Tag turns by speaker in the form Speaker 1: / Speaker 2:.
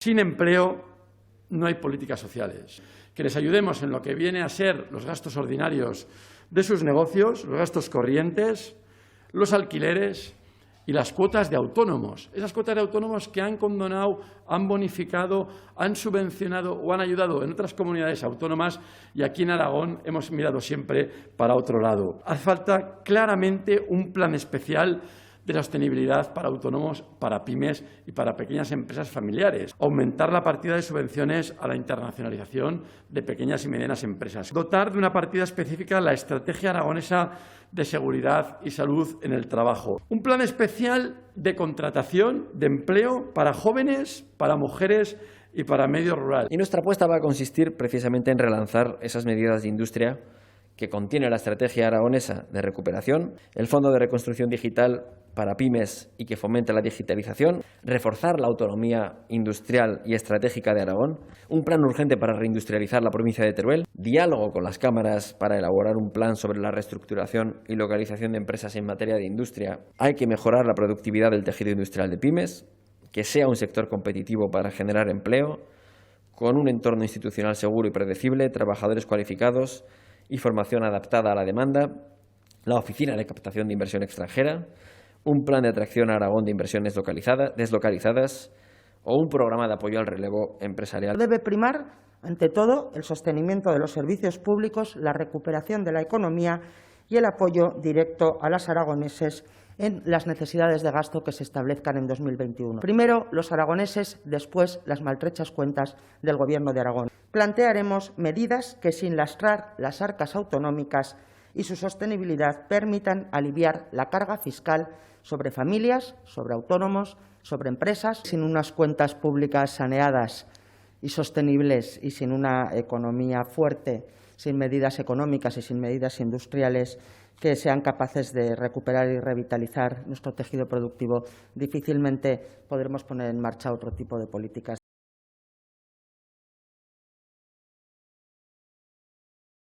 Speaker 1: Sin empleo no hay políticas sociales. Que les ayudemos en lo que viene a ser los gastos ordinarios de sus negocios, los gastos corrientes, los alquileres y las cuotas de autónomos. Esas cuotas de autónomos que han condonado, han bonificado, han subvencionado o han ayudado en otras comunidades autónomas, y aquí en Aragón hemos mirado siempre para otro lado. Hace falta claramente un plan especial de sostenibilidad para autónomos, para pymes y para pequeñas empresas familiares. Aumentar la partida de subvenciones a la internacionalización de pequeñas y medianas empresas. Dotar de una partida específica la estrategia aragonesa de seguridad y salud en el trabajo. Un plan especial de contratación, de empleo para jóvenes, para mujeres y para medio rural.
Speaker 2: Y nuestra apuesta va a consistir precisamente en relanzar esas medidas de industria que contiene la estrategia aragonesa de recuperación, el Fondo de Reconstrucción Digital para pymes y que fomente la digitalización, reforzar la autonomía industrial y estratégica de Aragón, un plan urgente para reindustrializar la provincia de Teruel, diálogo con las cámaras para elaborar un plan sobre la reestructuración y localización de empresas en materia de industria. Hay que mejorar la productividad del tejido industrial de pymes, que sea un sector competitivo para generar empleo, con un entorno institucional seguro y predecible, trabajadores cualificados y formación adaptada a la demanda, la Oficina de Captación de Inversión Extranjera, un plan de atracción a Aragón de inversiones deslocalizadas o un programa de apoyo al relevo empresarial.
Speaker 3: Debe primar, ante todo, el sostenimiento de los servicios públicos, la recuperación de la economía y el apoyo directo a los aragoneses en las necesidades de gasto que se establezcan en 2021. Primero los aragoneses, después las maltrechas cuentas del Gobierno de Aragón. Plantearemos medidas que, sin lastrar las arcas autonómicas y su sostenibilidad, permitan aliviar la carga fiscal sobre familias, sobre autónomos, sobre empresas. Sin unas cuentas públicas saneadas y sostenibles y sin una economía fuerte, sin medidas económicas y sin medidas industriales que sean capaces de recuperar y revitalizar nuestro tejido productivo, difícilmente podremos poner en marcha otro tipo de políticas.